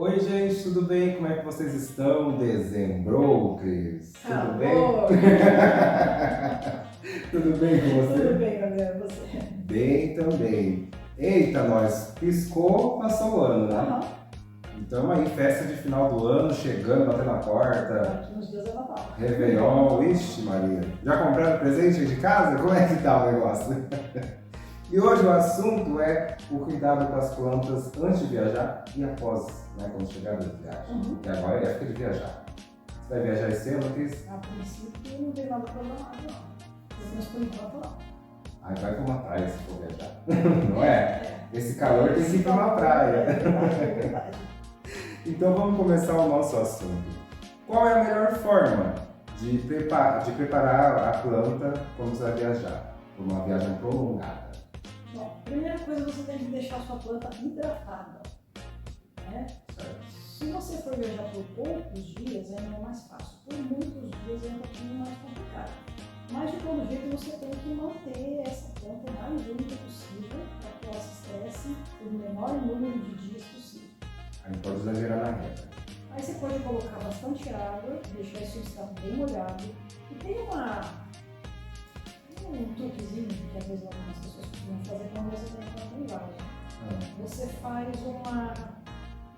Oi gente, tudo bem? Como é que vocês estão? Dezembrokers? Tudo bem? Tudo bem com você? Tudo bem, Gabriel, você? Bem também. Eita, nós, piscou, passou o ano, né? Então aí, festa de final do ano, chegando, batendo na porta. Aqui nos dias é Natal. Réveillon, ixi Maria. Já compraram presente de casa? Como é que tá o negócio? E hoje o assunto é o cuidado com as plantas antes de viajar e após, né, quando chegar da viagem. E agora é época de viajar. Você vai viajar esse ano, Cris? A princípio não tem nada programado, não. Mas por enquanto não. Aí vai pra uma praia se for viajar. Não é? Esse calor tem que ir pra uma praia. É verdade. Então vamos começar o nosso assunto. Qual é a melhor forma de preparar a planta quando você vai viajar? Por uma viagem prolongada. Bom, primeira coisa, você tem que deixar a sua planta hidratada. Né? Certo. Se você for viajar por poucos dias, ainda é mais fácil. Por muitos dias é um pouquinho mais complicado. Mas de todo jeito você tem que manter essa planta o mais úmida possível para que ela se estresse o menor número de dias possível. Aí pode exagerar na reta. Aí você pode colocar bastante água, deixar esse substrato bem molhado. E tem um truquezinho que às vezes algumas pessoas costumam fazer quando você tem planta em vaso. Você faz uma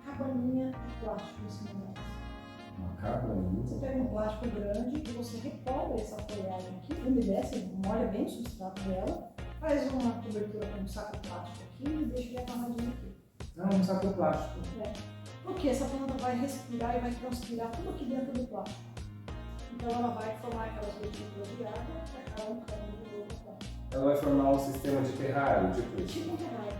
cabaninha de plástico em cima dela. Uma cabaninha. Você pega um plástico grande e você recobre essa folhagem aqui, umedece, molha bem o substrato dela, faz uma cobertura com um saco plástico aqui e deixa ele amarradinho aqui. Não, um saco plástico. Porque essa planta vai respirar e vai transpirar tudo aqui dentro do plástico. Então ela vai formar aquelas gotículas de água para cada um de novo na planta. Ela vai formar um sistema de terrário, tipo isso. Tipo um terrário.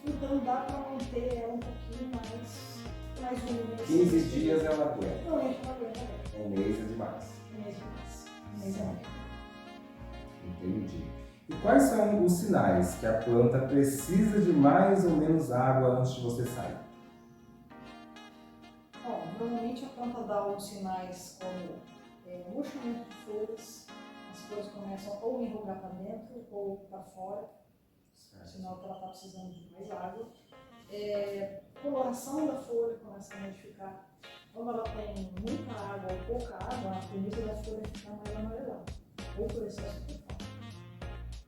Então dá para manter ela um pouquinho mais úmida. 15 dias ela aguenta. Não, enche, não aguenta, não. Um mês é demais. Um mês demais. Um mês é muito. Entendi. E quais são os sinais que a planta precisa de mais ou menos água antes de você sair? Bom, normalmente a planta dá uns sinais como murchamento de folhas, as folhas começam ou a enrugar para dentro ou para fora, sinal que ela está precisando de mais água. Coloração da folha começa a modificar. Quando ela tem muita água ou pouca água, a tendência da folha é ficar mais amarelada, ou por excesso de falta.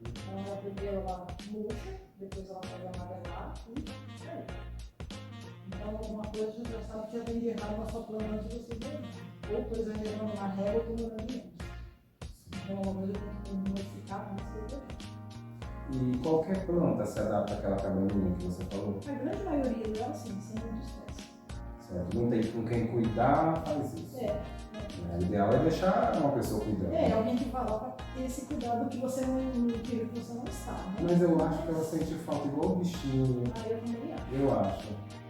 Então ela primeiro ela murcha, depois ela pode amarelar e cair. Então alguma coisa você já sabe que já vem de errado na sua planta antes de você ver. Ou por exemplo, errando uma régua ou tomando menos. Então uma coisa que tem que modificar antes de ver. E qualquer planta se adapta àquela cabaninha que você falou? A grande maioria delas sim, sem muito estresse. Certo? Não tem com quem cuidar, faz isso. O ideal é deixar uma pessoa cuidando. Alguém que vá lá para ter esse cuidado que você não queria que você não está. Né? Mas eu acho que ela sente falta igual o bichinho. Eu também acho. Eu acho.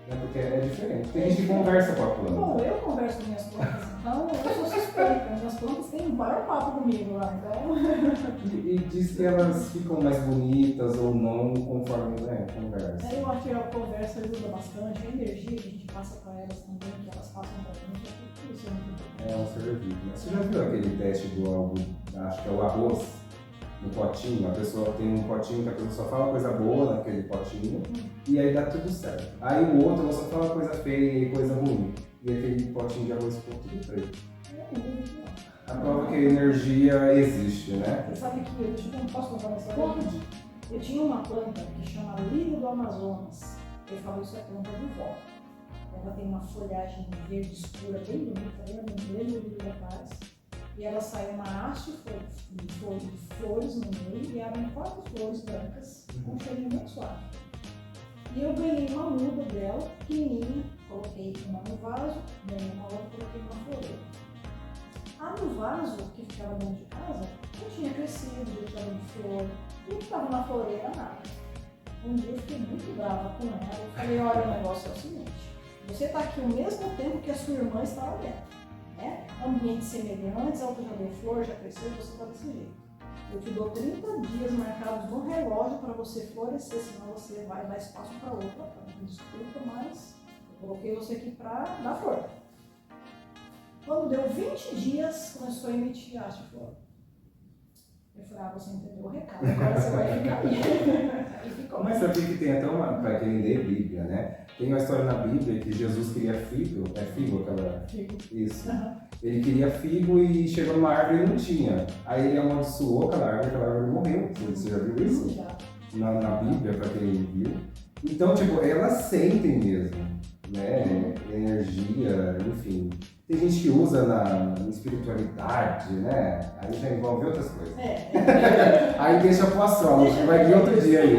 Porque é diferente. Tem gente que conversa com a planta. Bom, eu converso com minhas plantas, então eu sou suspeita. Minhas plantas têm um maior papo comigo lá, então. E diz que elas ficam mais bonitas ou não conforme conversa. Eu acho que a conversa ajuda bastante, a energia que a gente passa para elas também, que elas passam para a gente, isso é muito bom. É um ser vivo. Mas você já viu aquele teste do acho que é o arroz? No potinho, a pessoa tem um potinho que a pessoa só fala coisa boa naquele potinho e aí dá tudo certo. Aí o outro ela só fala coisa feia e coisa ruim. E aquele potinho de arroz ficou tudo preto. A prova que a energia existe, né? Você sabe que eu não posso contar uma história? Pode. Eu tinha uma planta que chama lírio do Amazonas. Eu falo isso é planta de vó. Ela tem uma folhagem verde escura bem bonita, lembra do lírio da paz. E ela sai uma haste de flores no meio e abrem 4 flores brancas com um cheirinho bem suave. E eu ganhei uma muda dela, pequenininha, coloquei uma no vaso, ganhei uma outra, coloquei uma floreira. No vaso que ficava dentro de casa, não tinha crescido, já estava de flor, e que estava na floreira nada. Um dia eu fiquei muito brava com ela, eu falei, olha, o negócio é o seguinte, você está aqui ao mesmo tempo que a sua irmã está lá dentro, né? Ambientes semelhantes, ela já deu flor, já cresceu, você está desse jeito. Eu te dou 30 dias marcados no relógio para você florescer, senão você vai dar espaço para outra planta. Desculpa, mas eu coloquei você aqui para dar flor. Quando deu 20 dias, começou a emitir haste de flor. Eu falei, você entendeu o recado, agora você vai ficar aí. Aí ficou. Mas sabia que tem até uma, para quem lê Bíblia, né? Tem uma história na Bíblia que Jesus queria figo, figo aquela... Figo. Isso. Ele queria figo e chegou numa árvore e não tinha. Aí ele amaldiçoou aquela árvore morreu. Você já viu isso? Já. Na Bíblia, para quem viu. Então, tipo, elas sentem mesmo, né? Energia, enfim. Tem gente que usa na espiritualidade, né? Aí já envolve outras coisas. Aí deixa pro astrôlogo, vai vir outro dia aí.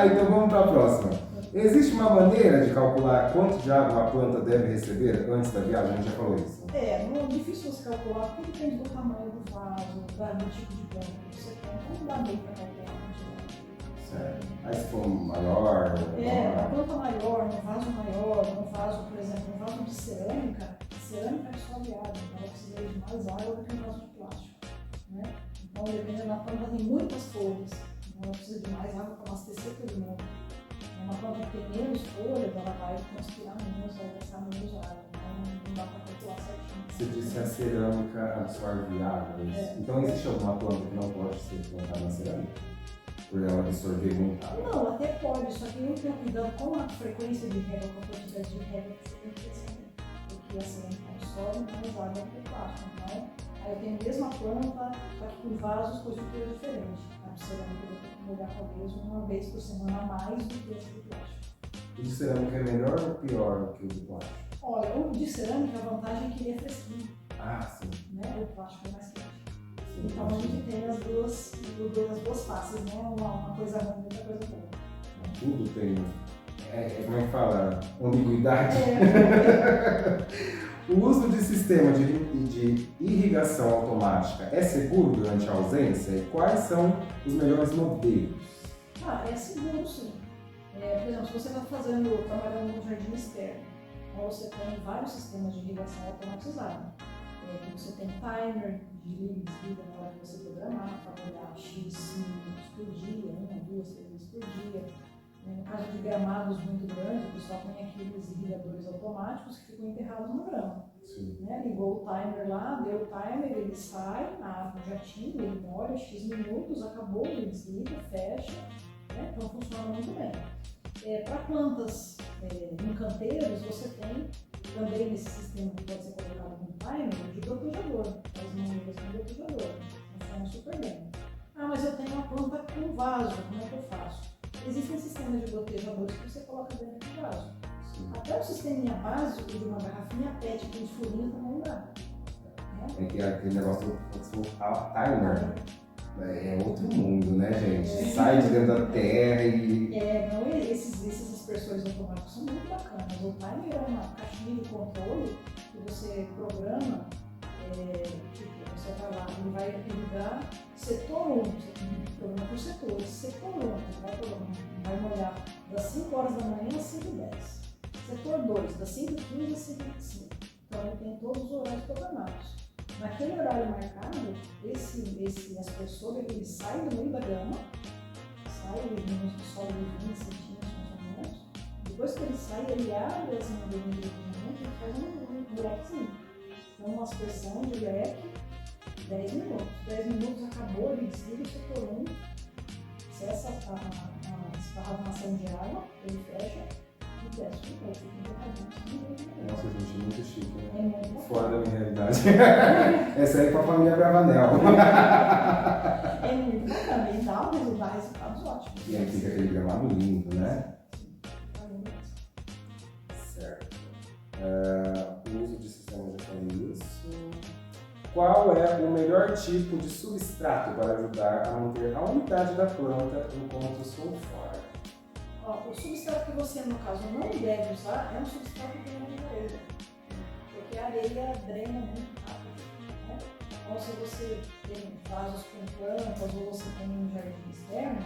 Então vamos para a próxima. Existe uma maneira de calcular quanto de água a planta deve receber antes da viagem? A gente já falou isso. Não é difícil você calcular, porque depende do tamanho do vaso, do tipo de planta que você tem. Não dá bem para calcular a quantidade. Certo. Aí se for maior... Uma planta maior, um vaso maior, um vaso, por exemplo, um vaso de cerâmica absorve água, então ela precisa de mais água do que um vaso de plástico, né? Então, dependendo da planta, tem muitas folhas, então ela precisa de mais água para abastecer todo mundo. Uma planta que tem menos folhas, ela vai transpirar menos, vai gastar menos água, então não dá para calcular certinho. Você disse que a cerâmica absorve água, então existe alguma planta que não pode ser plantada na cerâmica? Por ela absorver muita água? Não, até pode, só que eu tenho cuidado com a frequência de rega, com a quantidade de rega que você tem que fazer. Porque a cerâmica absorve mais água do que o plástico. Então, aí eu tenho a mesma planta, só que com vasos com estrutura diferente. A cerâmica eu vou ter que mudar talvez uma vez por semana a mais do que esse de plástico. O de cerâmica é melhor ou pior que o de plástico? Olha, o de cerâmica, a vantagem é que ele é fresquinho. Sim. Né? O plástico é mais quente. Então a gente tem as duas faces, né? Uma coisa ruim e outra coisa boa. Tudo tem, como é que fala? Ambiguidade. O uso de sistema de irrigação automática é seguro durante a ausência? E quais são os melhores modelos? É seguro sim. Por exemplo, se você está trabalhando no jardim externo, então você tem vários sistemas de irrigação automatizados. Você tem timer de liga e desliga na hora que você programar, para olhar X minutos por dia, 1, 2, 3 vezes por dia. No caso de gramados muito grandes, o pessoal tem aqueles irrigadores automáticos que ficam enterrados na grama. Né? Ligou o timer lá, deu o timer, ele sai, abre o jatinho, ele molha X minutos, acabou, ele desliga, fecha. Né? Então funciona muito bem. Para plantas em canteiros, você tem também nesse sistema que pode ser colocado com timer de gotejador, as mangueiras com gotejador, funciona super bem. Mas eu tenho uma planta com vaso, como é que eu faço? Existem sistemas de gotejadores que você coloca dentro do vaso. Até o sisteminha básico de uma garrafinha PET com furinho também dá. É que aquele negócio do timer é outro mundo, né, gente? Sai de dentro da terra e... Esses dispersores automáticos são muito bacanas. O timer é uma caixinha de controle que você programa, você vai lá, ele vai ligar setor 1, você programa por setores. Setor 1, vai molhar das 5 horas da manhã às 5h10. Setor 2, das 5h15 às 5h25. Então ele tem todos os horários programados. Naquele horário marcado, esse aspersor ele sai do meio da grama, sai no solo de 20 centímetros mais ou menos. Depois que ele sai, ele abre as mangueiras de equipamento e faz um lequezinho. Então uma aspersão de leque, 10 minutos. 10 minutos acabou, ele desliga o setor 1, cessa a esparramação de água, ele fecha. Nossa, gente, muito chique, né? Muito fora da minha realidade. Essa aí é pra família Bravanel. É muito bacana, e dá resultados ótimos. E aí fica aquele gramado lindo, né? Certo. O uso de sistemas de falei isso. Qual é o melhor tipo de substrato para ajudar a manter a umidade da planta enquanto estou fora? O substrato que você, no caso, não deve usar é um substrato que tem uma areia. Porque a areia drena muito rápido. Né? Então, se você tem vasos com plantas ou você tem um jardim externo,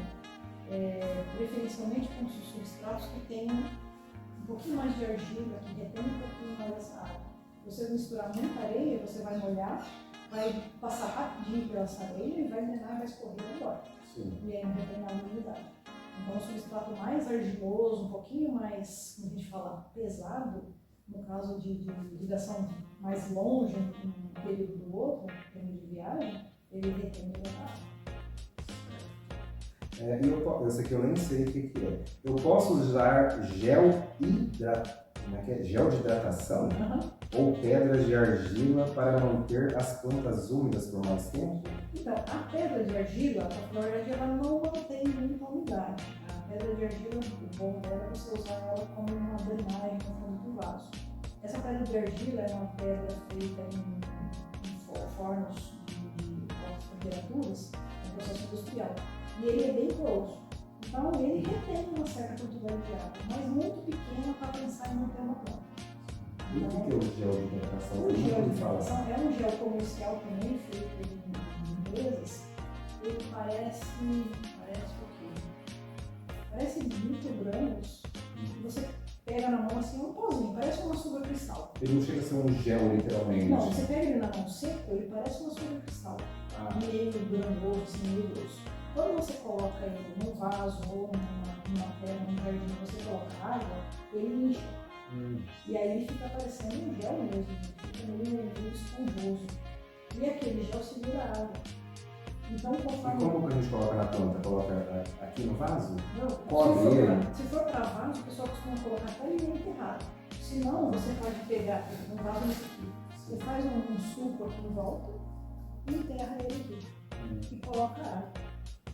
preferencialmente com substratos que tenham um pouquinho mais de argila, que retém um pouquinho mais dessa água. Se você misturar muita areia, você vai molhar, vai passar rapidinho pela essa areia e vai drenar e vai escorrer embora. Sim. E aí não retém nada de umidade. Então, o substrato mais argiloso, um pouquinho mais, como a gente fala, pesado, no caso de ligação mais longe, um período do outro, em termos de viagem, ele retém a água. Esse aqui eu nem sei o que é. Eu posso usar gel de hidratação ou pedras de argila para manter as plantas úmidas por mais tempo? Então, a pedra de argila, na verdade, ela não mantém muita umidade. A pedra de argila, o bom dela é você usar ela como uma drenagem no fundo do vaso. Essa pedra de argila é uma pedra feita em fornos de altas temperaturas, em processo industrial. E ele é bem poroso. Então, ele retém uma certa quantidade de água, mas muito pequena para pensar em manter uma planta. E o que é o gel de hidratação? O gel de hidratação é um gel comercial também, feito em empresas. Ele parece o quê? Parece microgranos. Você pega na mão assim, um pozinho, parece uma açúcar cristal. Ele não chega a ser um gel, literalmente. Não, você pega ele na mão seco, ele parece uma açúcar cristal. Meio granuloso, assim, meio grosso. Quando você coloca ele num vaso ou numa terra, num jardim, você coloca água, ele incha. E aí ele fica parecendo um gel mesmo, fica meio esponjoso. E aquele gel segura a água. Então, conforme... E como que a gente coloca na planta? Coloca aqui no vaso? Não, se for para vaso, o pessoal costuma colocar até ele enterrado. Se não, você pode pegar um vaso nesse aqui. Você faz um suco aqui em volta e enterra ele aqui. E coloca água.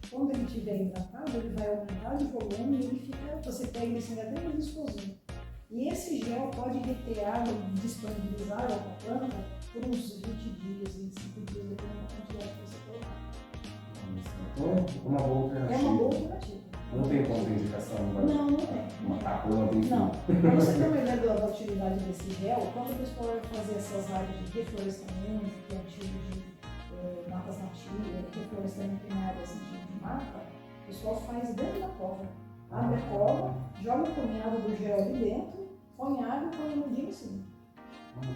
Quando ele estiver hidratado, ele vai aumentar de volume e ele fica, você pega ele assim, até mais viscosinho. E esse gel pode reter água, disponibilizar água para a planta por uns 20 dias, 25 dias, dependendo da quantidade que você colocar. Então, uma boa alternativa. É uma boa alternativa. Não tem contraindicação? Não tem. Matar a planta, enfim. Não. Para você ter uma ideia da utilidade desse gel, quando o pessoal vai fazer essas áreas de reflorestamento, plantio de matas nativas, reflorestamento em áreas de mata, o pessoal faz dentro da cova. Abre a cova, joga um punhado do gel ali dentro, põe água e põe um mudinho em cima.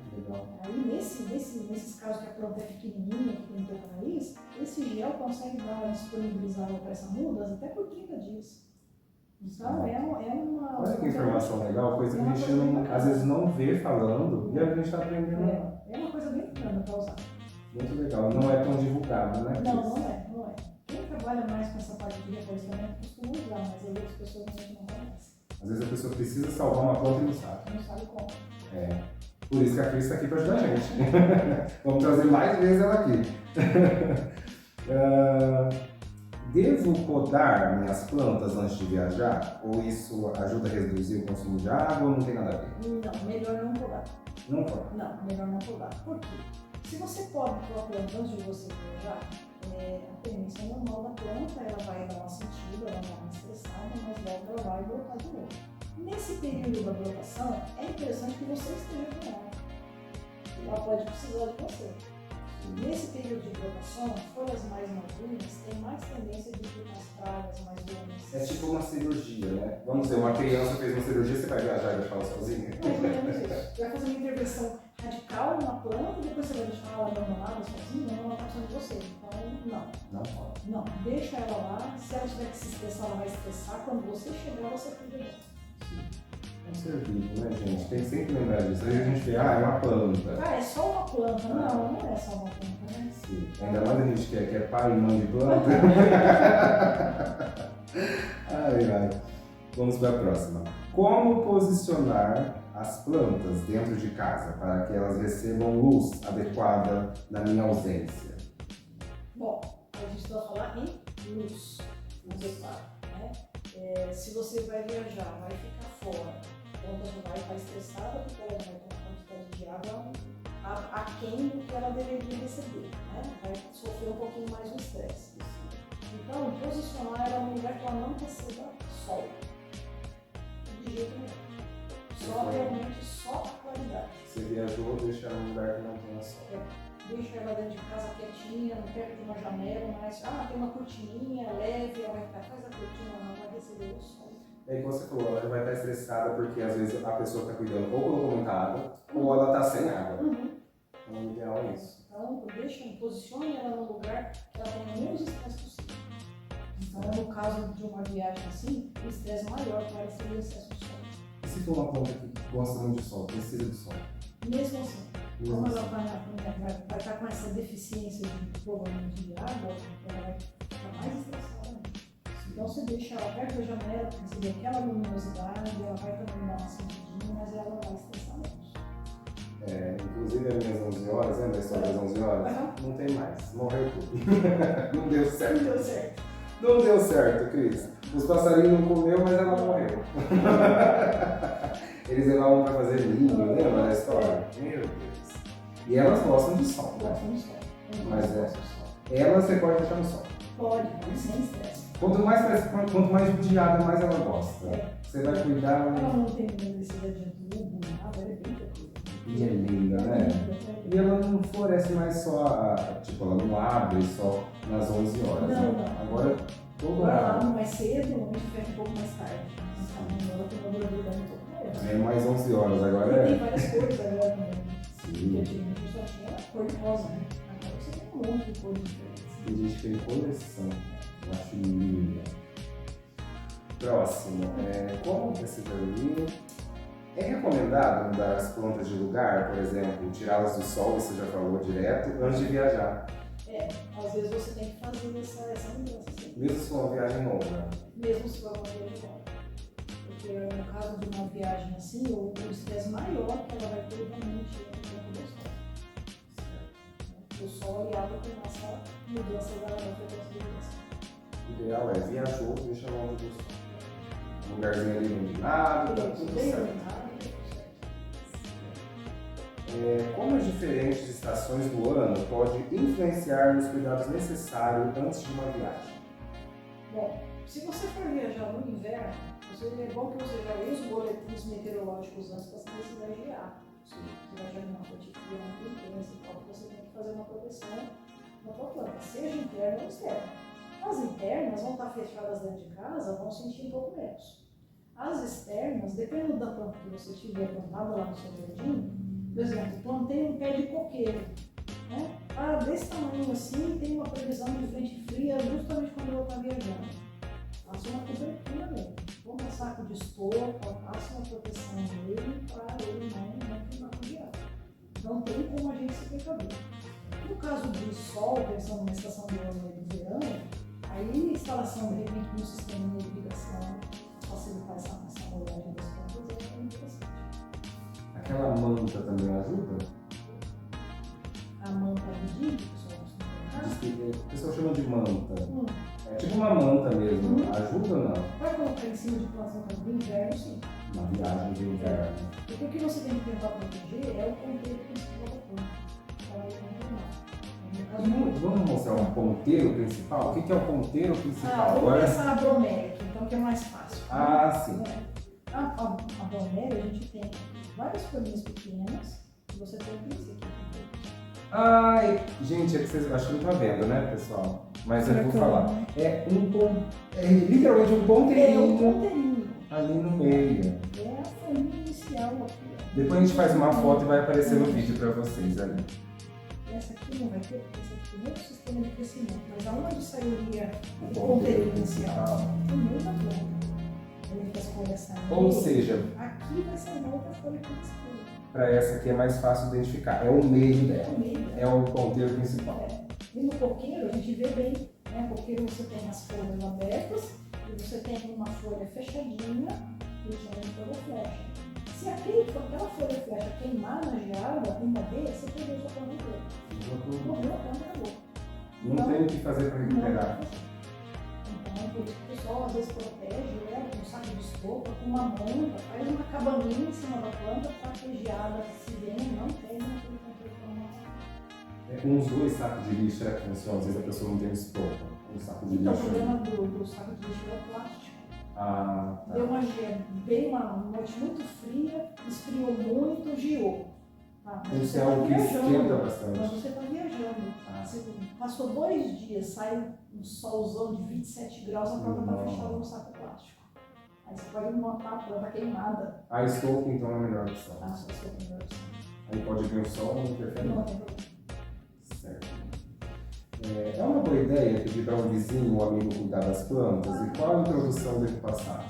Que legal. Aí nesses casos que a planta é pequenininha, que tem pouca raiz, esse gel consegue disponibilizar para essa mudas até por 30 dias. Então é uma... Olha que informação legal, coisa que a gente às vezes não vê falando e a gente está aprendendo. É uma coisa bem bacana para usar. Muito legal, não é tão divulgado, né? Não é. Quem trabalha mais com essa parte de reflorestamento costuma usar, mas as outras pessoas normalmente não conhecem. Às vezes a pessoa precisa salvar uma planta e não sabe. Não sabe como. Por isso que a Cris está aqui para ajudar a gente. Vamos trazer mais vezes ela aqui. Devo podar minhas plantas antes de viajar? Ou isso ajuda a reduzir o consumo de água ou não tem nada a ver? Não, melhor não podar. Não pode? Não, melhor não podar. Por quê? Se você poda a planta antes de você viajar, a tendência normal da planta, ela vai dar uma sentida, ela vai dar uma estressada, mas logo ela vai voltar de novo. Nesse período da brotação, é interessante que você esteja com ela. Ela pode precisar de você. Nesse período de brotação, folhas mais maduras têm mais tendência de vir nas pragas mais doentes. É tipo uma cirurgia, né? Vamos dizer, uma criança fez uma cirurgia, você vai viajar e deixar ela sozinha? Mais ou menos isso. Você vai fazer uma intervenção radical na planta e depois você vai deixar ela abandonada sozinha, ela está precisando de você. Então, não pode. Não, deixa ela lá. Se ela tiver que se estressar, ela vai estressar. Quando você chegar, você cuida dela. É um ser vivo, né, gente? Tem que sempre lembrar disso. Aí a gente vê, é uma planta. É só uma planta. Não é só uma planta, né? Sim. Ainda mais a gente que é pai e mãe de planta. Ai. Vamos para a próxima. Como posicionar as plantas dentro de casa para que elas recebam luz adequada na minha ausência? Bom, a gente vai falar em luz adequada, né? Se você vai viajar, vai ficar fora, a planta já vai estar estressada porque ela vai ter uma quantidade de água aquém do que ela deveria receber, né? Vai sofrer um pouquinho mais de estresse. Então, posicionar ela num lugar que ela não receba sol. De jeito nenhum. Só realmente só a claridade. Você viajou, deixa ela num lugar que não tenha sol. Deixa ela dentro de casa quietinha, não perto de uma janela, mas tem uma cortininha leve, ela vai ficar atrás da cortina, ela não vai receber o sol. É igual você falou, ela já vai estar estressada porque às vezes a pessoa está cuidando ou colocou muita água ou ela está sem água. Então o ideal é isso. Então posicione ela num lugar que ela tenha menos estresse possível. Então no caso de uma viagem assim, o estresse maior vai ser o excesso de sol. E se for uma planta que gosta muito de sol, precisa de sol? Mesmo assim, como ela vai estar com essa deficiência provavelmente de água, ela vai ficar mais estressada ainda. Então você deixa ela perto da janela para receber aquela luminosidade, ela vai também dar uma sentidinha, mas ela vai estressar menos. Inclusive as minhas 11 horas, lembra a história das 11 horas? Não tem mais, morreu tudo. Não deu certo. Não deu certo. Não deu certo, Cris. Os passarinhos não comeu, mas ela morreu. Eles levavam para fazer ninho, lembra da história? Meu Deus. E elas gostam de sol. Gostam de sol. Mas elas você pode deixar no sol. Pode, sem estresse. Quanto mais judiada, mais ela gosta. Você vai cuidar. Ela não tem necessidade de adubo, nada, ela é bem tranquila. E é linda, né? E ela não floresce mais só, ela não abre só nas 11 horas. Não, né? não. Agora, toda ela abre mais cedo, normalmente fecha um pouco mais tarde. Então ela tem uma duradoria um pouco maior. é mais 11 horas, agora E tem várias cores agora também. Sim. Porque antigamente só tinha cor de rosa, né? Agora você tem um monte de cores diferentes. Tem gente que tem coleção. Eu acho linda. Próximo. Como você vai ver? É recomendado mudar as plantas de lugar, por exemplo, tirá-las do sol, você já falou direto, antes de viajar. Às vezes você tem que fazer essa mudança. Assim. Mesmo se for uma viagem longa. Mesmo se for uma viagem longa. Porque no caso de uma viagem assim, o estresse maior que ela vai ter realmente é o tempo do sol. O sol e a água tem essa mudança da frequência de mudança. O ideal é viajou, deixa longe do sol. Um lugarzinho ali iluminado, tá tudo certo. Como as diferentes estações do ano podem influenciar nos cuidados necessários antes de uma viagem? Bom, se você for viajar no inverno, é bom que você já use os boletins meteorológicos antes para saber se vai gear. Se vai gear uma notícia muito intensa e tal, você tem que fazer uma proteção na tua planta, seja interna ou externa. As internas vão estar fechadas dentro de casa, vão sentir um pouco menos. As externas, dependendo da planta que você tiver plantada lá no seu jardim, por exemplo, plantei um pé de coqueiro, né? Desse tamanho assim, tem uma previsão de frente fria justamente quando eu estou viajando. Faça uma cobertura nele, ponha um saco de estopa, faça uma proteção nele para ele não queimar com geada. Não tem como a gente se precaver. No caso do sol, pensando numa estação do ano e do verano, aí a instalação de repente no sistema de irrigação facilitar essa rolagem das plantas é muito interessante. Aquela manta também ajuda? A manta do dia, que o pessoal costuma colocar? O pessoal chama de manta. É tipo uma manta mesmo. Ajuda ou não? Vai colocar em cima de plantas do inverno, sim. Na viagem de inverno. Porque o que você tem que tentar proteger é o ponteiro principal da planta. Para ela não queimar. Vamos mostrar um ponteiro principal? O que é o ponteiro principal? Vamos Agora... começar a bromélia, então que é mais fácil. Sim. A bromélia, a gente tem várias folhinhas pequenas e você tem esse aqui. Gente, é que vocês acho que não estão vendo, né, pessoal? Mas eu vou falar. É literalmente um ponteirinho. É um ponteirinho. Ali no meio. É a folhinha inicial aqui. Depois a gente faz uma foto e vai aparecer no vídeo para vocês ali. Essa aqui não vai ter, porque essa aqui não é o sistema de crescimento. Mas aonde sairia o ponteirinho inicial? No meio da planta. Ou seja, aqui vai ser uma outra folha principal. Para essa aqui é mais fácil identificar. É o meio dela. É o ponteiro principal. E no coqueiro a gente vê bem. No coqueiro você tem as folhas abertas e você tem uma folha fechadinha e chamamos de folha flecha. Se aquela folha flecha queimar na geada e morrer, você perdeu sua planta inteira. Morreu a planta, acabou. Não tem o que fazer para recuperar. Então, por isso que o pessoal às vezes protege ela com um saco de estopa, com uma manta, faz uma cabaninha em cima da planta para que a geada se venha não pegue naquele ponteiro que com uns 2 sacos de lixo, será que funciona? Às vezes a pessoa não tem estopa. Um saco de lixo. Então, o problema do saco de lixo é plástico. Tá. Veio uma noite muito fria, esfriou muito, giou. Tá, Tem que mas ser você tá algo que esquenta viajando. bastante. Mas você está viajando. Você passou 2 dias, sai um solzão de 27 graus, a planta está fechada no saco plástico. Aí você pode montar a planta queimada. A estopa, então, é a melhor opção. Ah, só se for a melhor opção. Aí pode vir o sol, não interfere. Não tem problema. Certo. É uma boa ideia pedir para um vizinho ou amigo cuidar das plantas? E qual a introdução devo passar?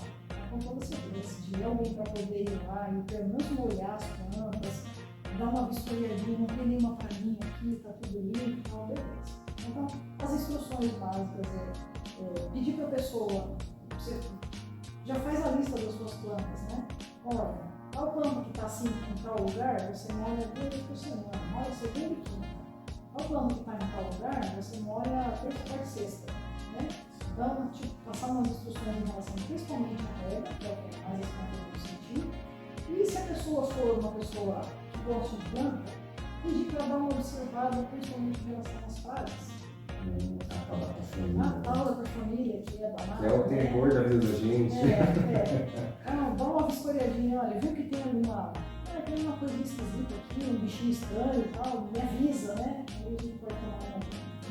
Com toda certeza, se tiver alguém para poder ir lá e pelo menos molhar as plantas, dar uma vistoriadinha, não tem nenhuma praguinha aqui, tá tudo limpo, então beleza. Então, as instruções básicas é pedir para a pessoa, você já faz a lista das suas plantas, né? Olha, tal planta que está assim em tal lugar, você molha 2 vezes por semana, molha segunda e quinta. Tal planta que está em tal lugar, você molha terça, quarta e sexta, né? Então, passar umas instruções em relação principalmente à rega, que é o que mais as plantas vão sentir. E se a pessoa for uma pessoa que gosta de planta, pedir para dar uma observada principalmente em relação às pragas. A tal da família, que é danada. É o terror da vida da gente. Dá uma vistoriadinha, olha, viu que tem alguma. Tem uma coisa esquisita aqui, um bichinho estranho e tal, me avisa, né? Aí a gente pode tomar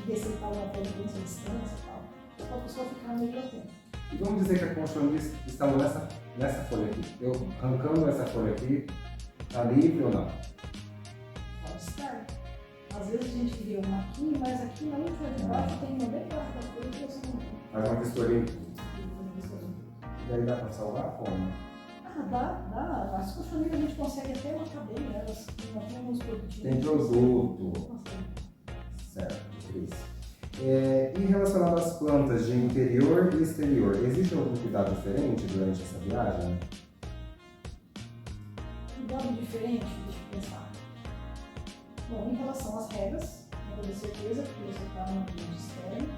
ver se ele está uma providência à distância e tal. Para a pessoa ficar meio atenta. E vamos dizer que a conchonilha está nessa folha aqui. Eu arrancando essa folha aqui, está livre ou não? Pode estar. Às vezes a gente vê uma aqui, mas aqui na última de baixo tem uma bem baixo da folha que você não vê. Faz uma vistoria em tudo. E daí dá para salvar como? Dá. As cochonilhas a gente consegue até matar bem elas. Tem alguns produtos. Tem produto. Certo, isso. E relacionado às plantas de interior e exterior, existe algum cuidado diferente durante essa viagem? Cuidado diferente? Deixa eu pensar. Bom, em relação às regas, eu tenho certeza que você está no ambiente externo,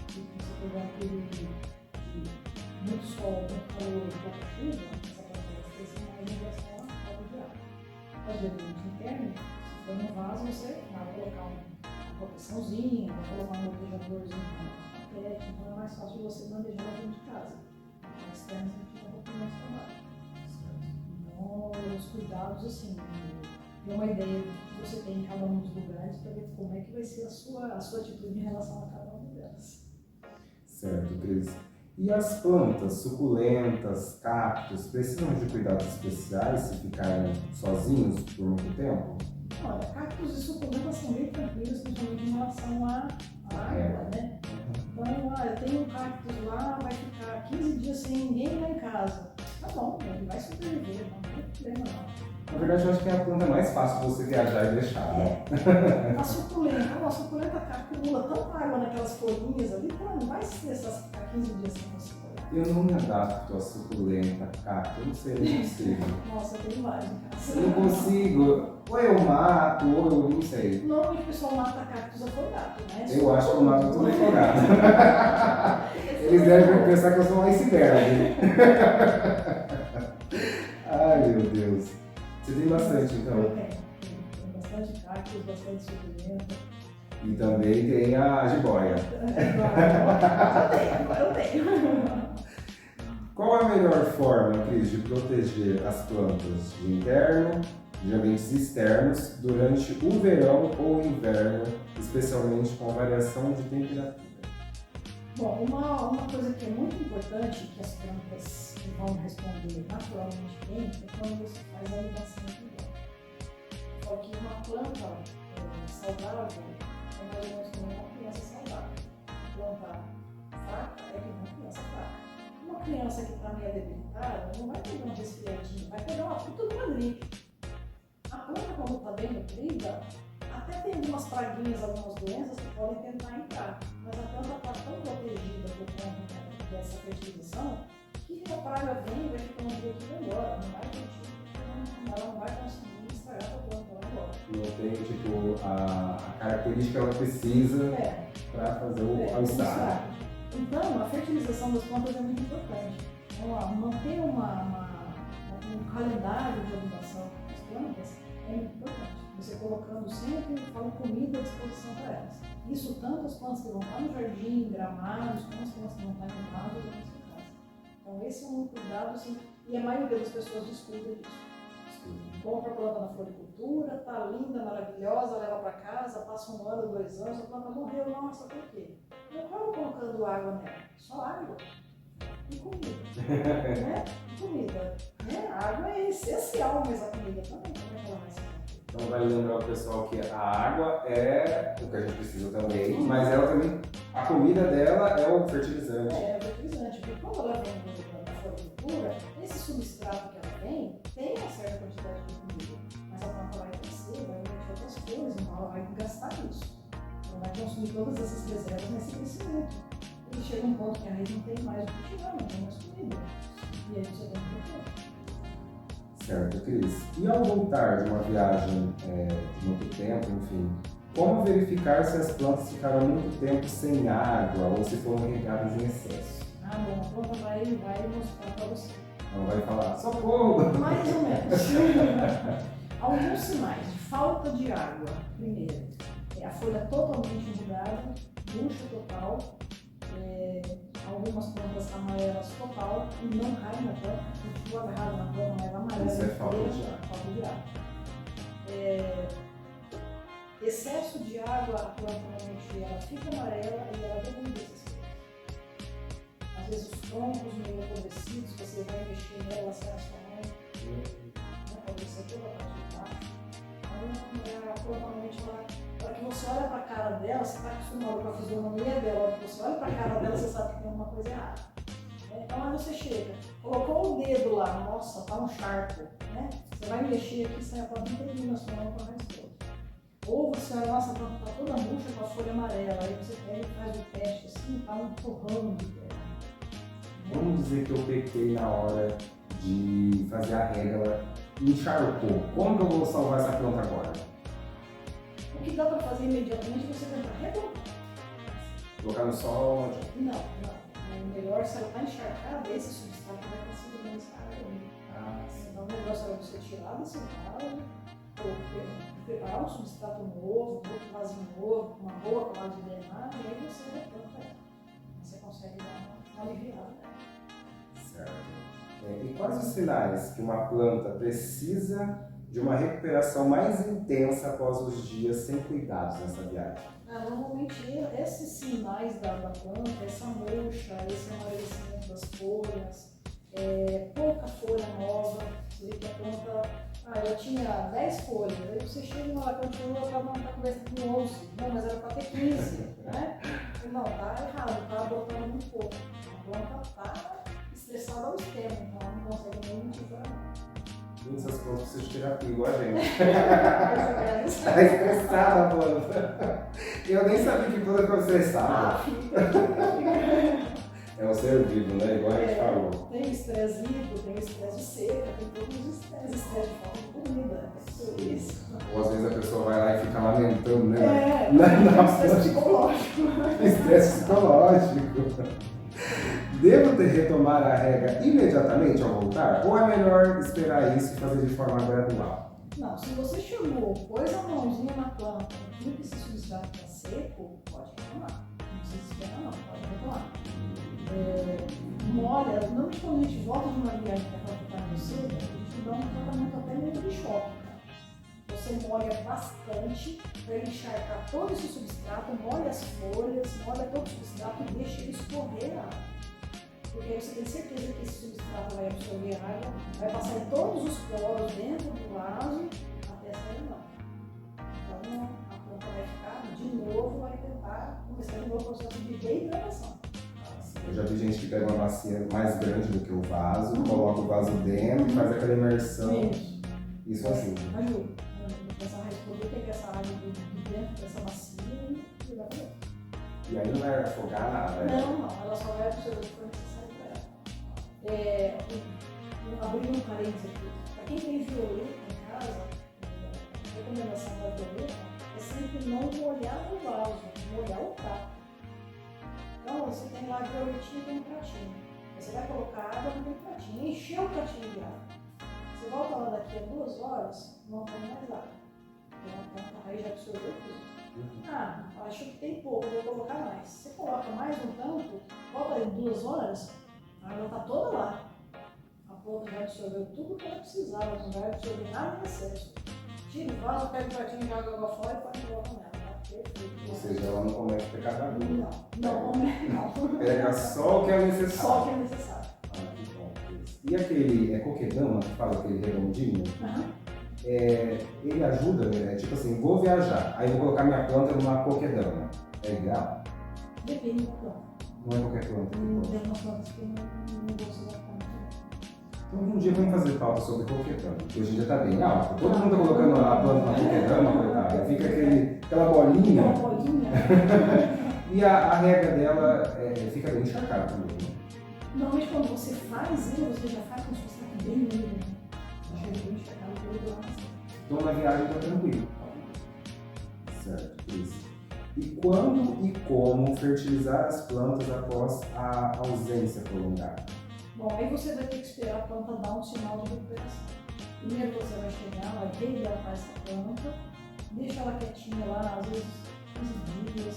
e que você pegar um período de muito sol, muito calor e pouca chuva, essa planta vai crescer mais em relação à falta de água. Mas no ambiente interno, se for no vaso, você vai colocar uma proteçãozinha, vai colocar um gotejadorzinho na papete, então é mais fácil de você manejar dentro de casa. Na externa você fica um pouquinho mais trabalho. Então, os cuidados, assim, ter uma ideia do que você tem em cada um dos lugares para ver como é que vai ser a sua atitude em relação a cada uma delas. Certo, Cris. E as plantas, suculentas, cactos, precisam de cuidados especiais se ficarem sozinhos por muito tempo? Olha, cactos e suculentas são bem tranquilos, principalmente em relação à água, né? Então, eu tenho um cactus lá, vai ficar 15 dias sem ninguém lá em casa. Tá bom, ele vai sobreviver, não tem problema não. Na verdade, eu acho que é a planta mais fácil você viajar e deixar, né? A suculenta acumula tanta água naquelas folhinhas ali, que ela não vai estressar ficar 15 dias sem você olhar. Eu não me adapto a suculenta, cacto, eu não sei, não consigo. Nossa, eu tenho vários em casa. Eu não consigo, ou eu mato, ou eu não sei. Normalmente o pessoal mata cactos afogado, né? Eu acho que eu mato tudo afogado. Eles devem pensar que eu sou um iceberg. Ai, meu Deus. Você tem bastante, então? Eu tenho bastante cactos, bastante suculenta. E também tem a jiboia. Eu tenho. Qual a melhor forma, Cris, de proteger as plantas de interno, de ambientes externos, durante o verão ou o inverno, especialmente com a variação de temperatura? Bom, uma coisa que é muito importante, que as plantas vão responder naturalmente bem, é quando você faz a ligação integral. Só que uma planta saudável é mais ou menos como uma criança saudável. Uma planta fraca é como uma criança fraca. Uma criança que está meio debilitada não vai pegar um resfriadinho, vai pegar uma puta de uma gripe. A planta, quando está bem nutrida, até tem algumas praguinhas, algumas doenças que podem tentar entrar, mas a planta está tão protegida por conta dessa fertilização que a praga vem e vai ficando tudo embora, ela não vai conseguir estragar a planta lá embora. Não tem, tipo, a característica que ela precisa para fazer o estrago. Então, a fertilização das plantas é muito importante. Então, manter um calendário de adubação das plantas é muito importante. Você colocando sempre comida à disposição para elas. Isso tanto as plantas que vão estar no jardim, gramados, como as plantas que vão estar em vaso ou na sua casa. Então esse é um cuidado, assim, e a maioria das pessoas descuida disso. Compra a planta na floricultura, tá linda, maravilhosa, leva para casa, passa 1 ano, 2 anos, a planta morreu, nossa, por quê? Não estava colocando água nela, só água e comida, né? E comida, né? A água é essencial, mas a comida também, como é que ela vai ser? Então vai lembrar o pessoal que a água é o que a gente precisa também, mas ela também, a comida dela é o fertilizante. É o fertilizante, porque quando ela vem da floricultura, esse substrato que ela tem uma certa quantidade de comida, mas a planta vai crescer, vai emitir outras coisas, então ela vai gastar isso. Ela vai consumir todas essas reservas nesse crescimento. E chega um ponto que a raiz não tem mais o que tirar, não tem mais comida. E aí você tem que propor. Certo, Cris. E ao voltar de uma viagem de muito tempo, enfim, como verificar se as plantas ficaram muito tempo sem água ou se foram regadas em excesso? Ah, bom, a planta vai mostrar para você. Ela vai falar, socorro! Mais ou menos. Alguns sinais de falta de água. Primeiro, a folha totalmente mudada, murcha total, algumas plantas amarelas total e não cai na planta, continua agarrado na planta, mas amarela. Isso é falta de água. Falta de água. Excesso de água, a planta normalmente ela fica amarela e ela derruba esses fios. Às vezes os troncos meio apodrecidos, você vai mexer nela, você acha pode ser toda a parte de baixo. Então, a planta normalmente para que você olha para a cara dela, você está acostumado com a fisionomia dela, para que você olha para a cara dela, você sabe que tem alguma coisa errada. Então aí você chega, colocou o dedo lá, nossa, tá um charco, né? Você vai mexer aqui, sai a planta inteirinha na sua mão com a raiz toda. Ou você olha, nossa, a planta tá toda murcha com a folha amarela, aí você pega e faz o teste assim, tá um torrão de terra. Vamos dizer que eu pequei na hora de fazer a rega, ela encharcou. Como que eu vou salvar essa planta agora? O que dá para fazer imediatamente é você tentar replantar. Colocar no sol? Não. É melhor se ela está encharcada, esse substrato vai estar segurando essa água ainda. Então o negócio é você tirar desse vaso, preparar um substrato novo, outro vasinho novo, com uma boa camada de drenagem, e aí você replanta ela. Você consegue dar uma aliviada nela. Certo. E quais os sinais que uma planta precisa de uma recuperação mais intensa após os dias sem cuidados nessa viagem? Normalmente esses sinais da planta, essa murcha, esse amarelecimento das folhas, pouca folha nova, você vê que a planta, ela tinha 10 folhas, aí você chega e ela continua, a planta está com 11, não, mas era para ter 15, né? Não, tá errado, tá brotando muito pouco. A planta está estressada ao extremo, então ela não consegue nem monetizar. Essas plantas precisam de terapia, igual a gente. Mais ou menos. Tá estressada a planta. Eu nem sabia que planta ficava estressada. É um ser vivo, né? Igual a gente falou. Tem estresse hídrico, tem estresse de seca, tem todos os estresses, estresse de falta de comida, tudo isso. Ou às vezes a pessoa vai lá e fica lamentando, né? Estresse psicológico. Estresse psicológico. Devo retomar a rega imediatamente ao voltar? Ou é melhor esperar isso e fazer de forma gradual? Não, se você chamou, pôs a mãozinha na planta, viu que esse substrato está seco, pode retomar. Não precisa esperar não, pode retomar. Molha, normalmente quando a gente volta de uma viagem que a planta está muito cedo, a gente dá um tratamento até meio de choque. Tá? Você molha bastante para ele encharcar todo esse substrato, molha as folhas, molha todo o substrato e deixa ele escorrer a água. Porque aí você tem certeza que esse substrato vai absorver a água, vai passar em todos os poros dentro do vaso até sair lá. Então a planta vai ficar de novo, vai tentar começar de novo o processo de reidratação. Eu já vi gente que pega uma bacia mais grande do que o vaso, coloca o vaso dentro e faz aquela imersão. Isso ajuda. Ajuda. Essa raiz poder pegar essa água de dentro dessa bacia e jogar pra dentro. E aí não vai afogar nada, né? Não, ela só vai absorver o que for necessário para ela. Abrir um parênteses aqui. Para quem tem violeta em casa, a recomendação da violeta é sempre não molhar o vaso, molhar o prato. Então você tem lá a violetinha e tem um pratinho. Você vai colocar água no pratinho, encher o pratinho de água. Você volta lá daqui a 2 horas, não tem mais água. Então a raiz já absorveu tudo. Acho que tem pouco, vou colocar mais. Você coloca mais um tanto, volta aí 2 horas, a água está toda lá. A planta já absorveu tudo que ela precisava, não vai absorver nada em excesso. Tira o vaso, pega o pratinho de água fora e põe de volta nela. Tá perfeito. Ou seja, ela não comete pecado algum. Não. Pega só o que é necessário. Só o que é necessário. Ah, que bom. E aquele coquedama, que fala aquele redondinho, ele ajuda, né? Tipo assim, vou viajar, aí vou colocar minha planta numa coquedama. É ideal? Depende da planta. Não é qualquer planta. Tem umas plantas que não vão se adaptar muito. Então um dia vamos fazer pauta sobre coquedama, que hoje em dia tá bem alta. Todo mundo tá colocando a planta na coquedama, coitada. Fica aquela bolinha. Aquela bolinha. E a rega dela fica bem encharcada também, né? Normalmente quando você faz ele, você já faz como se fosse bem livre, né? Chega bem encharcado pelo lado. Então na viagem tá tranquilo. Certo, isso. E quando e como fertilizar as plantas após a ausência prolongada? Bom, aí você vai ter que esperar a planta dar um sinal de recuperação. Primeiro você vai chegar, vai reidratar essa planta, deixa ela quietinha lá, às vezes 15 dias.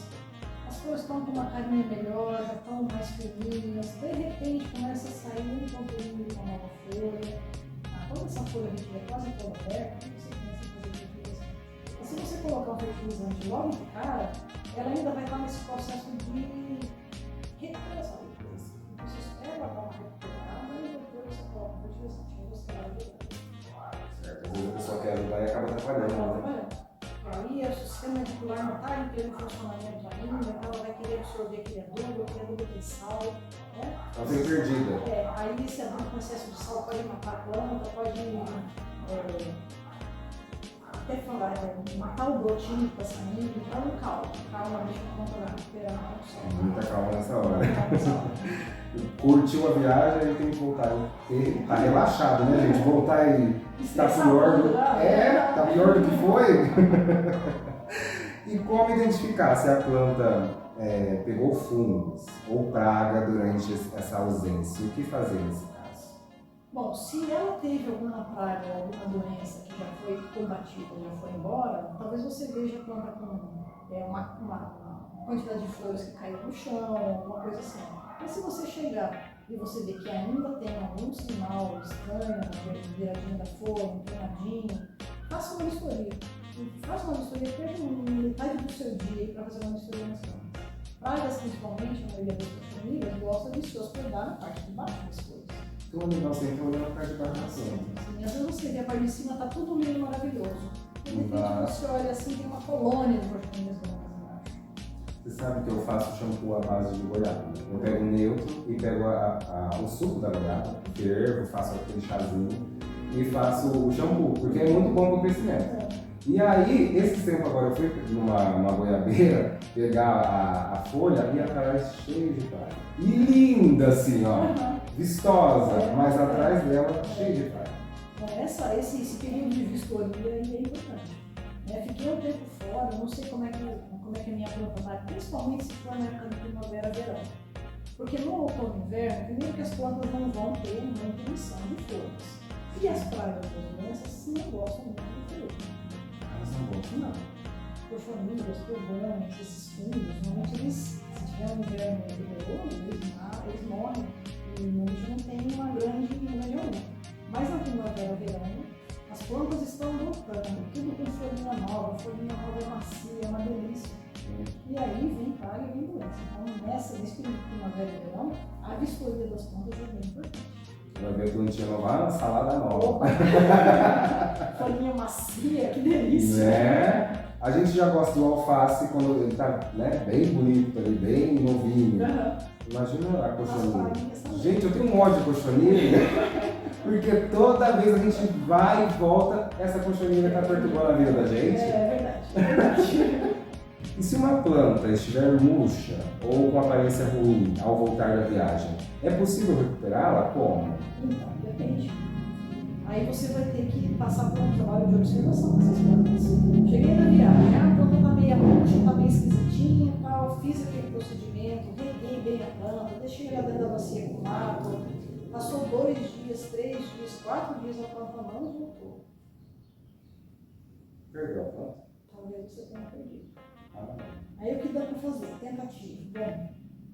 As flores estão com uma carinha melhor, já estão mais firminhas, de repente começa a sair um pouquinho de uma nova folha. Quando essa folha estiver quase toda aberta, você começa a fazer fertilização. E se você colocar um fertilizante logo de cara, ela ainda vai estar nesse processo de recuperação. Você espera dar uma recuperada e depois você coloca o fertilizante. Aí você vai ajudar. Certo, às vezes a pessoa quer ajudar e acaba atrapalhando, né? Aí o sistema reticular não está em pleno funcionamento ainda, então ela vai querer absorver aquele adubo tem sal, né? Ela fica perdida. Aí esse adubo com excesso de sal pode matar a planta, pode até falar, matar o brotinho que está saindo, então calma, deixa a planta recuperar a produção. Muita calma nessa hora. Curtiu a viagem, aí tem que voltar. Tá relaxado, né, gente? Voltar e tá pior do... tá pior do que foi. E como identificar se a planta pegou fungos ou praga durante essa ausência? O que fazer nesse caso? Bom, se ela teve alguma praga ou alguma doença que já foi combatida, já foi embora, talvez você veja a planta com uma quantidade de flores que caiu no chão, alguma coisa assim. Mas se você chegar e você ver que ainda tem algum sinal estranho, viradinho da folha, um queimadinho, faça uma vistoria. Faça uma vistoria, pega metade do seu dia para fazer uma vistoria nas plantas. Pragas, principalmente, a maioria das famílias gosta de se hospedar na parte de baixo das folhas. Então o legal sempre é olhar a parte de baixo da planta. Às vezes você vê a parte de cima, tá tudo lindo, maravilhoso. E de repente você olha assim, tem uma colônia de porquinhas brancas embaixo. Você sabe que eu faço shampoo à base de goiaba. Eu pego o neutro e pego o suco da goiaba, fervo, faço aquele chazinho e faço o shampoo, porque é muito bom para o crescimento. E aí, esse tempo agora, eu fui numa goiabeira pegar a folha e atrás cheio de praia. E linda assim, ó, vistosa, mas atrás dela cheio de praia. Esse período de vistoria é importante. Fiquei um tempo fora, não sei como é que a minha planta vai, principalmente se for na época de primavera, verão. Porque no outono e inverno, primeiro que as plantas não vão ter muita emissão de folhas. E as pragas das doenças sim não gostam muito de folha. Elas não gostam, não. Cochonilhas, pulgões, esses fungos, normalmente eles, se tiver um inverno rigoroso, eles morrem. E normalmente não tem uma grande onda. Mas na primavera, verão, as plantas estão brotando, tudo com folhinha nova é macia, é uma delícia. E aí vem praga e vem doença. Então nesse período de primavera e verão, a vistoria das plantas é bem importante. Vai ver plantinha nova, salada nova. Folhinha macia, que delícia. Né? A gente já gosta do alface quando ele tá, né, bem bonito ali, bem novinho. Imagina a cochonilha. Gente, eu tenho um ódio de cochonilha, porque toda vez a gente vai e volta, essa cochonilha tá perturbando a vida da gente. É verdade. E se uma planta estiver murcha ou com aparência ruim ao voltar da viagem, é possível recuperá-la? Como? Então, depende. Aí você vai ter que passar por um trabalho de observação dessas plantas. Cheguei na viagem, a planta tá meio murcha, tá meio esquisitinha, tal, fiz aquele procedimento, reguei bem a planta, deixei ela dentro da bacia com mato, passou 2 dias, 3 dias, 4 dias, a planta não voltou. Perdeu a planta? Talvez você tenha perdido. Ah, Aí o que dá para fazer? Tentativa. Bom,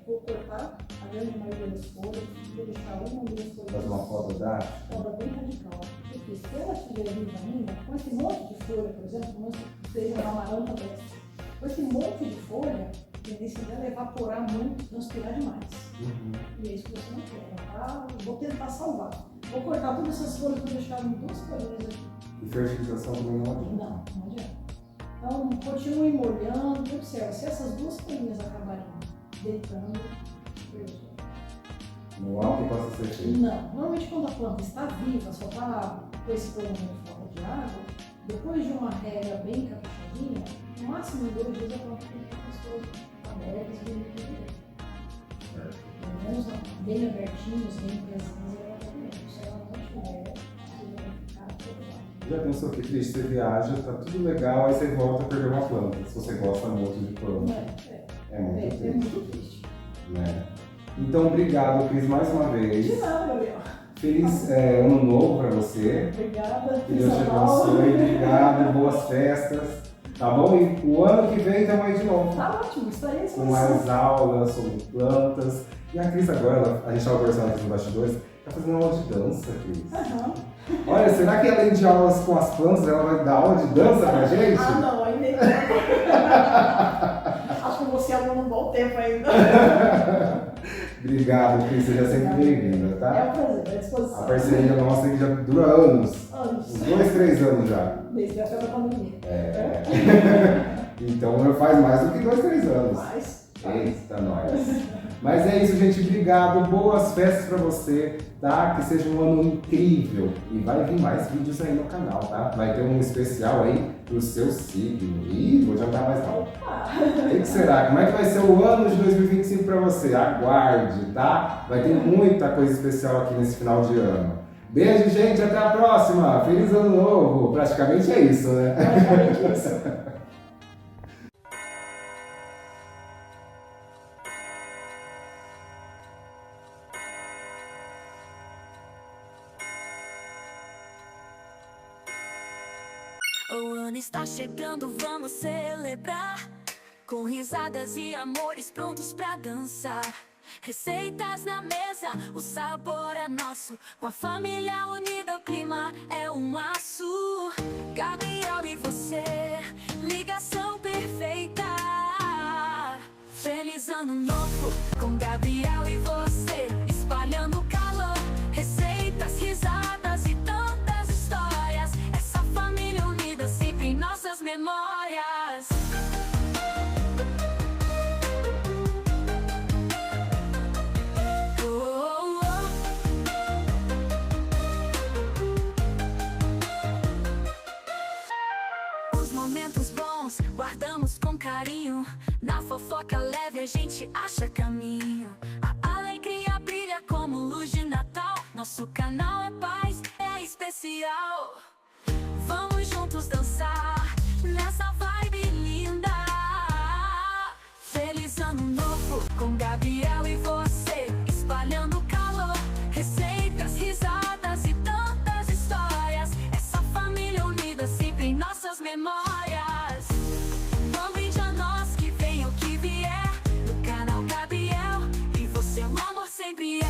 Vou cortar a grande maioria das folhas, vou deixar uma ou duas folhas. Faz uma foto da Foda bem radical. Porque se ela estiver viva ainda, com esse monte de folha, por exemplo, como seja uma amaranta dessa, com esse monte de folha, a tendência dela é evaporar muito, transpirar demais. E é isso que você não quer. Vou tentar salvar. Vou cortar todas essas folhas, vou deixar em 2 folhinhas aqui. E fertilização também não adianta. Não adianta. Então, continue molhando, observa. Se essas 2 folhinhas acabarem deitando, Não há o que possa ser feito. não. Normalmente quando a planta está viva, só está com esse problema de falta de água, depois de uma rega bem caprichadinha, no máximo em 2 dias a planta tem que estar com as folhas abertas e bem liquidadas. Pelo menos bem abertinhos, bem presinhos, ela está bem. Se ela não tiver, você vai ficar preocupado. Já pensou que triste? Você viaja, tá tudo legal, aí você volta a perder uma planta. Se você gosta muito de planta. É muito triste. muito triste. Né? Então, obrigado, Cris, mais uma vez. De nada, Gabriel. Feliz ano novo para você. Obrigada. Que Deus te abençoe. Obrigado, boas festas. Tá bom? E o ano que vem estamos aí de novo. Tá ótimo, isso aí é Com mais aulas sobre plantas. E a Cris agora, a gente estava conversando aqui nos bastidores, tá fazendo aula de dança, Cris. Olha, será que além de aulas com as plantas, ela vai dar aula de dança pra gente? Não, ainda não. Acho que você é um bom tempo ainda. Obrigado, Cris, seja sempre bem-vinda, tá? É um prazer, à disposição. A parceria nossa que já dura anos. Anos. Uns 2, 3 anos já. Desde a época da pandemia. Então faz mais do que 2, 3 anos. Faz. Eita, nós. Mas é isso, gente. Obrigado. Boas festas pra você, tá? Que seja um ano incrível. E vai vir mais vídeos aí no canal, tá? Vai ter um especial aí pro seu signo. Ih, vou adiantar mais não. O que será? Como é que vai ser o ano de 2025 pra você? Aguarde, tá? Vai ter muita coisa especial aqui nesse final de ano. Beijo, gente. Até a próxima. Feliz ano novo. Praticamente é isso, né? Praticamente isso. O ano está chegando, vamos celebrar, com risadas e amores prontos pra dançar. Receitas na mesa, o sabor é nosso. Com a família unida, o clima é um laço. Gabriel e você, ligação perfeita. Feliz ano novo, com Gabriel e você, espalhando calor. Receitas, risadas e tantas histórias. Essa família unida sempre em nossas memórias. Momentos bons, guardamos com carinho. Na fofoca leve a gente acha caminho. A alegria brilha como luz de Natal. Nosso canal é paz, é especial. Vamos juntos dançar nessa vibe linda. Feliz ano novo com Gabriel e você, espalhando calor. Receitas, risadas e tantas histórias. Essa família unida sempre em nossas memórias. Vamos brinde a nós, que venha o que vier. No canal Gabriel e você, o amor sempre é.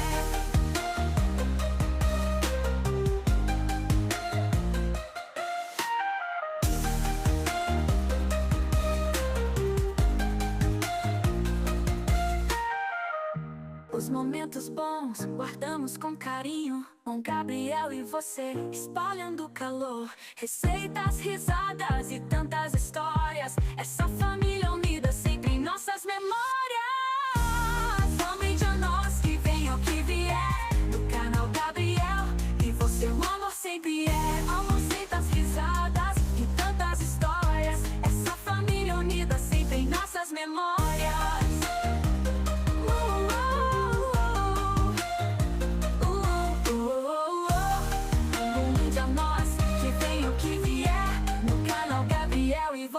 Os momentos bons guardamos com carinho. Com Gabriel e você, espalhando calor. Receitas, risadas e tantas histórias. Essa família unida sempre em nossas memórias. Vamos brinde a nós, que venha o que vier. No canal Gabriel e você, o amor sempre é. Receitas, risadas e tantas histórias. Essa família unida sempre em nossas memórias.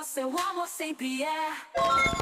Seu amor sempre é.